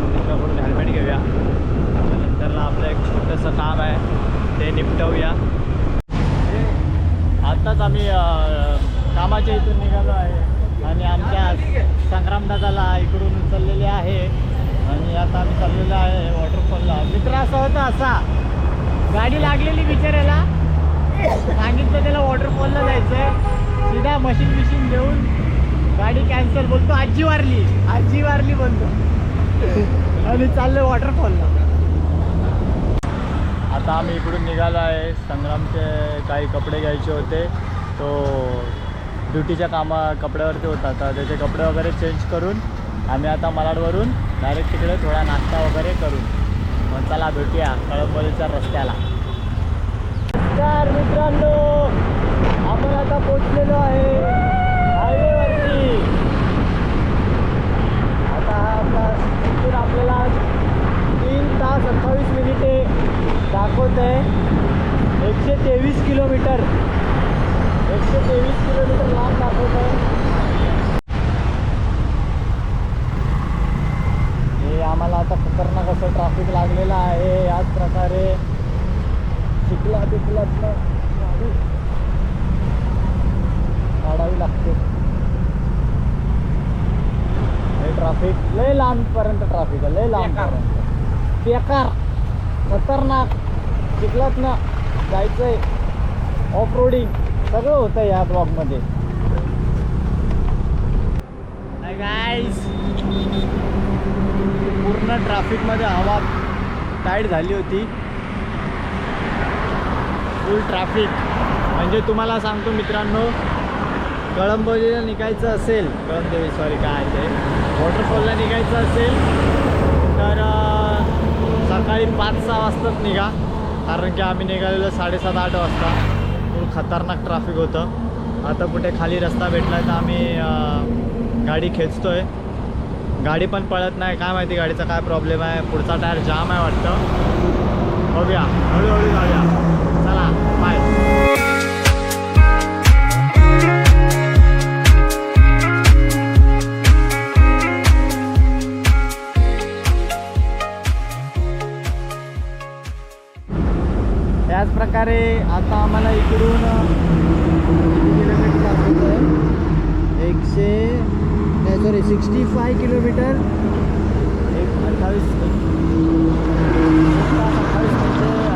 मित्राकडून हेल्मेट घेऊया. नंतरला आपलं एक छोटंसं काम आहे ते निपटवूया. आत्ताच आम्ही कामाच्या इथून निघालो आहे आणि आमच्या संग्रामदादाला इकडून उचललेले आहे आणि आता आम्ही चाललेलो आहे वॉटरफॉलला. मित्र असा होता, असा गाडी लागलेली बिचाऱ्याला, सांगितलं त्याला वॉटरफॉलला जायचं आहे, सीधा मशीन घेऊन गाडी कॅन्सल. बोलतो आजी वारली बोलतो आणि चाललो वॉटरफॉलला. आता आम्ही इकडून निघालो आहे. संग्रामचे काही कपडे घ्यायचे होते, तो ड्युटीच्या कपड्यावरती होता, तर त्याचे कपडे वगैरे चेंज करून आम्ही आता मलाडवरून डायरेक्ट तिकडे थोडा नाश्ता वगैरे करू. मग चला भेटूया कळंबोलीच्या रस्त्याला. नमस्कार मित्रांनो, आपण आता पोचलेलो आहे हायवेवरती. आता हा आपला तिथून आपल्याला 3 तास 28 मिनिटे दाखवत आहे. 123 किलोमीटर लांब दाखवत आहे. हे आम्हाला आता खतरनाक असं ट्रॅफिक लागलेलं आहे. याच प्रकारे चिखलात गाडी काढावी लागते. हे ट्रॅफिक लय लांबपर्यंत ट्रॅफिक आहे, लय लांबपर्यंत बेकार खतरनाक. चिखलातनं जायचं आहे, ऑफ रोडिंग सगळं होतं या ब्लॉकमध्ये. गाईज पूर्ण ट्रॅफिकमध्ये हवा टाईट झाली होती, फुल ट्रॅफिक. म्हणजे तुम्हाला सांगतो मित्रांनो, कळंबोलीला निघायचं असेल, काय ते वॉटरफॉलला निघायचं असेल तर सकाळी 5-6 वाजताच निघा, कारण की आम्ही निघालेलो 7:30-8 वाजता. फुल खतरनाक ट्रॅफिक होतं. आता कुठे खाली रस्ता भेटला तर आम्ही गाडी खेचतोय. गाडी पण पळत नाही, काय माहिती गाडीचा काय प्रॉब्लेम आहे. पुढचा टायर जाम आहे वाटतं. बघूया, हळूहळू जाऊया. चला बाय. त्याच प्रकारे आता आम्हाला इकडून किलोमीटर दाखवत आहे. 65 किलोमीटर. 28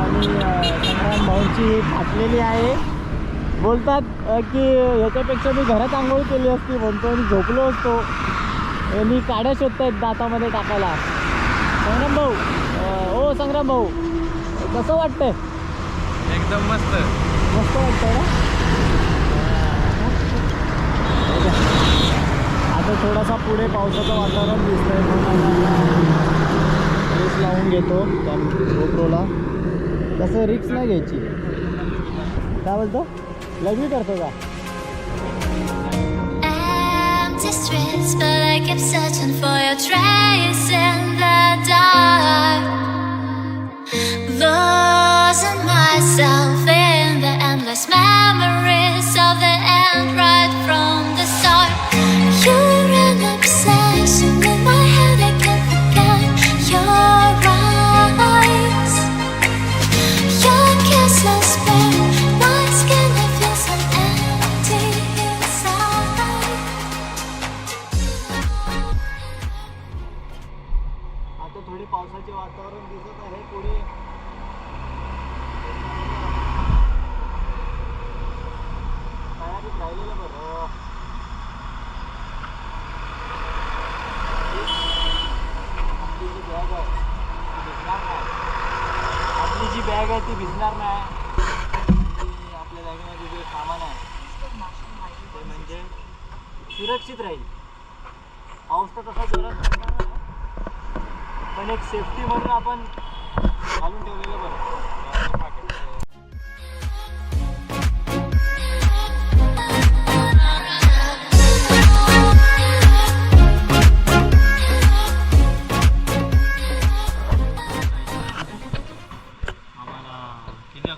आणि संग्राम भाऊंची फाटलेली आहे. बोलतात की याच्यापेक्षा मी घरात आंघोळ केली असती म्हणतो आणि झोपलो असतो. मी काड्या शोधतायत दातामध्ये टाकायला. संग्राम भाऊ कसं वाटतंय? एकदम मस्त वाटतंय ना. आता थोडासा पुढे पावसाचं वातावरण दिसतंय, रेस लावून घेतो त्या गोप्रोला. तसं रिक्स नाही घ्यायची. काय बोलतो, लग्न करतो का? Streets, but I keep searching for your trace in the dark, losing myself in the endless memories of the end right from the start. You're an obsession in my head, I can't forget your eyes. Your kiss lost bare my skin, I feel so empty inside. आता थोडी पावसाचे वातावरण दिसत आहे पुढे. तयारीत राहिलेलं बरं. आपली जी बॅग आहे ती भिजणार नाही. आपल्या बॅगेमध्ये जे सामान आहे ते म्हणजे सुरक्षित राहील. पाऊस तर तसा जोरात पडणार नाही, पण एक सेफ्टी म्हणून आपण घालून ठेवलेलं बरं.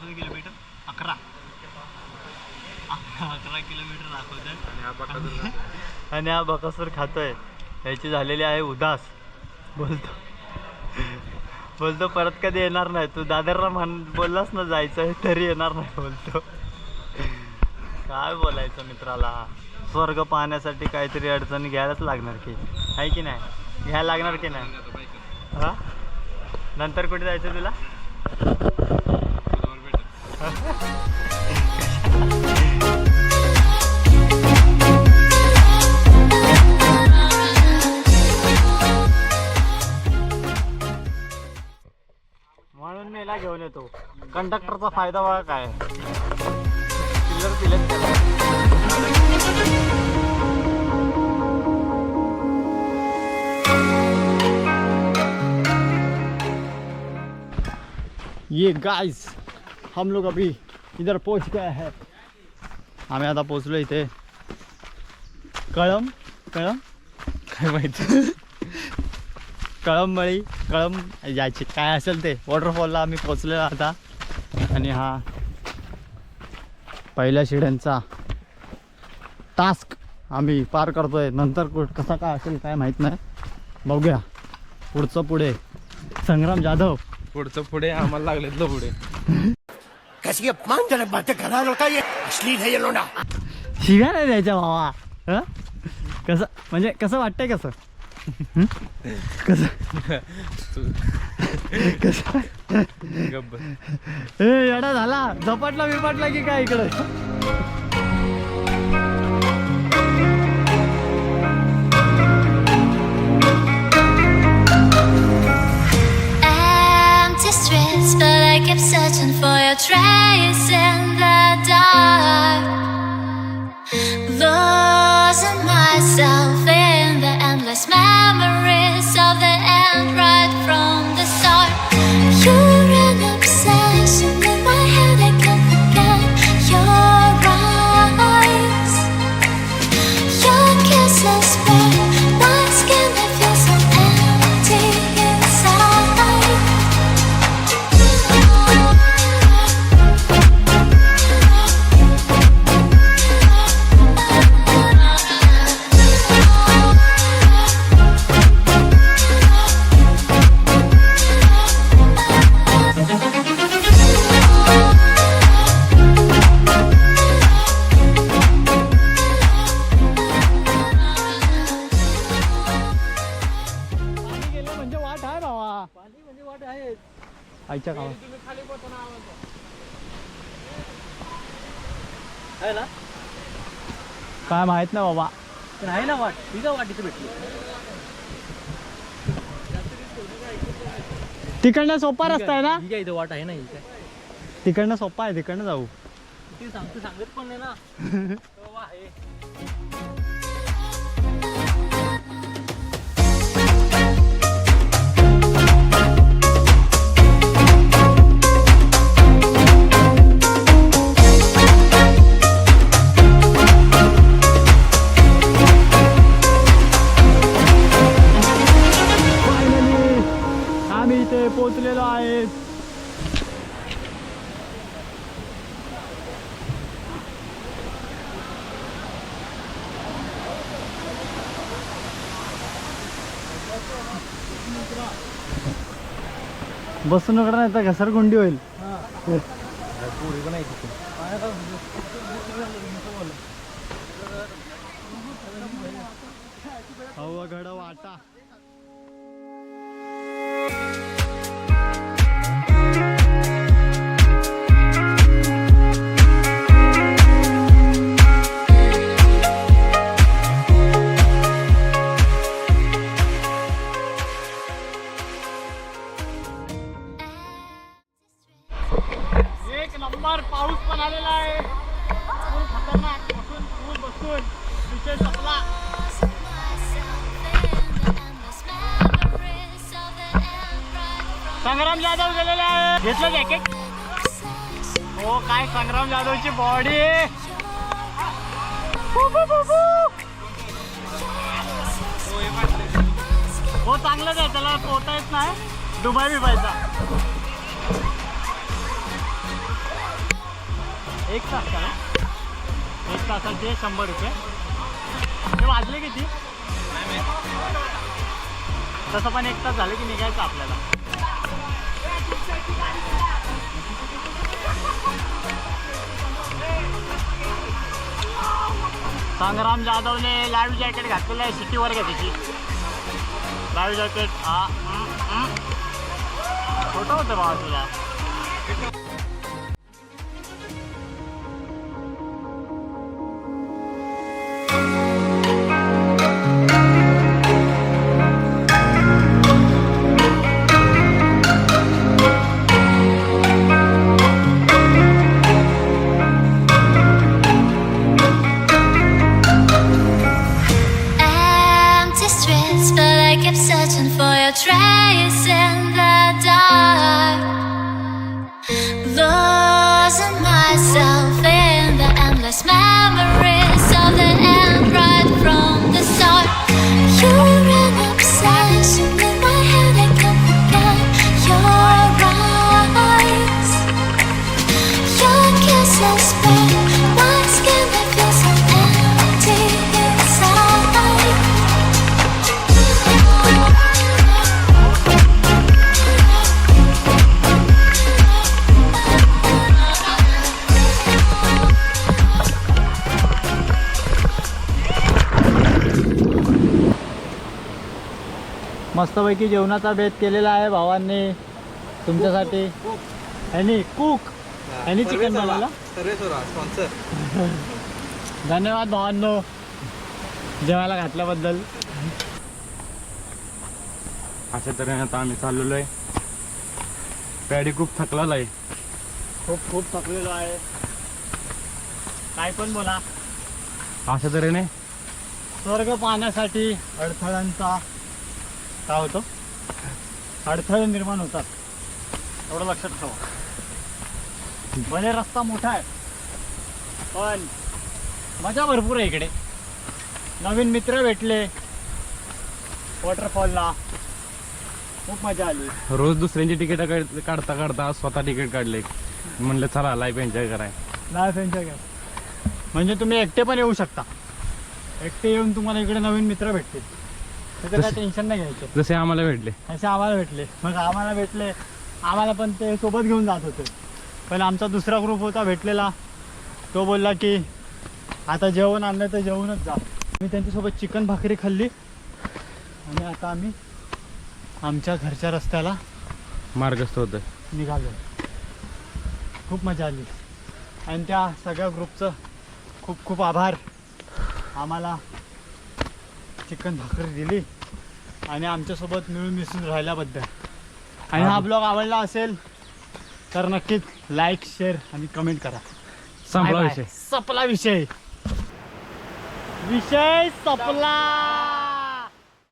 किलोमीटर 11 किलोमीटर दाखवतात आणि हा बकासूर खातोय. याची झालेली आहे उदास. बोलतो बोलतो परत कधी येणार नाही. तू दादरला बोललास ना जायचं तरी येणार नाही बोलतो. काय बोलायचं मित्राला. स्वर्ग पाहण्यासाठी काहीतरी अडचणी घ्यायलाच लागणार की, आहे की नाही? घ्यायला लागणार की नाही? हा, नंतर कुठे जायचं तुला? म्हणून मी याला घेऊन येतो. कंडक्टरचा फायदा बघा काय, चिल्लर दिलेत त्याला. ये गाइस, हम लोग अभी इधर पहुंच गए हैं. आम्ही आता पोहोचलो इथे कळम काय माहिती कळंबळी यायची काय असेल ते वॉटरफॉलला आम्ही पोचलेलो आता. आणि हा पहिल्या शिड्यांचा टास्क आम्ही पार करतोय. नंतर कसा काय असेल काय माहीत नाही, बघूया. पुढे संग्राम जाधव पुढचं पुढे आम्हाला लागलेत लो पुढे. कैसी अपमानजनक बातें कर रहा है लड़का, ये अश्लील है ये लोना. शिव्या नाही द्यायच्या भावा. हं? कसं म्हणजे कसं वाटतंय कसं? कसं गब्बर ए येडा झाला, झपाटला की काय इकडे? Empty streets, but I kept searching for your trace in the dark. Losing myself in the endless memories of the end right from the start. You're an obsession in my head, I can't forget your eyes. Your kisses burn my skin, I feel so empty inside. पाणी गेलं म्हणजे वाट आहे भावा. पाणी म्हणजे वाट आहे आईच्या गावात. काय माहित नाही बाबा. नाही ना वाट, ठीक आहे वाट इथे भेटली. तिकडनं सोपा रस्ता आहे ना, ठीक आहे, इथे वाट आहे ना. इथे तिकडनं सोपा आहे, तिकडनं जाऊ. ते सांगत पण नाही ना. तेव्हा आहे. फायनली आम्ही इथे पोहोचलेलो आहे. बसून नकडा नाही तर घसरगुंडी होईल. पुढे पण आहे तिथे. अवघड वाटा. एक नंबर पाऊस पण आलेला आहे. फुल खतरनाक. बसून विषय संपला. संग्राम जाधव गेलेले आहे. घेतलं जॅकेट. हो काय संग्राम जाधवची बॉडी. हो चांगलंच आहे, त्याला पोहता येत नाही. दुबई बिबायचा 1 तास का? 1 तासाचे 100 रुपये. ते वाजले किती? तसं पण 1 तास झाले की निघायचं आपल्याला. संग्राम जाधवने लाईव्ह जॅकेट घातलेलं आहे सिटीवर घ्या त्याची लाईव्ह जॅकेट. हा छोटं होतं बाबा तुला. Empty streets, but I kept searching for your trace in the dark. Losing myself in the endless memories of the end right from the start. You're an obsession in my head, I can't forget your eyes. Your kisses burn my skin, I feel so empty inside. मस्तपैकी जेवणाचा बेत केलेला आहे भावांनी तुमच्यासाठी. ह्यानी cook ह्यानी chicken बनवलं. धन्यवाद भावांनो जेवायला घातल्याबद्दल. अशा तऱ्हेने आता आम्ही चाललेलो आहे. पॅडी खूप थकलेला आहे. खूप खूप थकलेलो आहे. काय पण बोला. अशा तऱ्हेने स्वर्ग पाहण्यासाठी अडथळ्यांचा काय होतो अडथळे निर्माण होतात एवढं लक्षात ठेवा. भले रस्ता मोठा आहे पण मजा भरपूर आहे इकडे. नवीन मित्र भेटले वॉटरफॉलला खूप मजा आली. रोज दुसऱ्यांची तिकीट काढता काढता स्वतः तिकीट काढले. म्हणलं चला लाईफ एन्जॉय कराय. लाईफ एन्जॉय करा म्हणजे तुम्ही एकटे पण येऊ शकता. एकटे येऊन तुम्हाला इकडे नवीन मित्र भेटतील त्याचं काय टेन्शन नाही घ्यायचं. जसे आम्हाला भेटले असे आम्हाला भेटले. मग आम्हाला भेटले आम्हाला पण ते सोबत घेऊन जात होते. पण आमचा दुसरा ग्रुप होता भेटलेला तो बोलला की आता जेवण आणलं तर जेवूनच जा. मी त्यांच्यासोबत चिकन भाकरी खाल्ली आणि आता आम्ही आमच्या घरच्या रस्त्याला मार्गस्थ होतं. निघालो. खूप मजा आली आणि त्या सगळ्या ग्रुपचं खूप खूप आभार. आम्हाला चिकन भाकरी दिली आणि आमच्यासोबत मिळून मिसळून राहिल्याबद्दल. आणि हा ब्लॉग आवडला असेल तर नक्कीच लाईक शेअर आणि कमेंट करा. संपला Bye bye. विषय. संपला विषय. विषय संपला.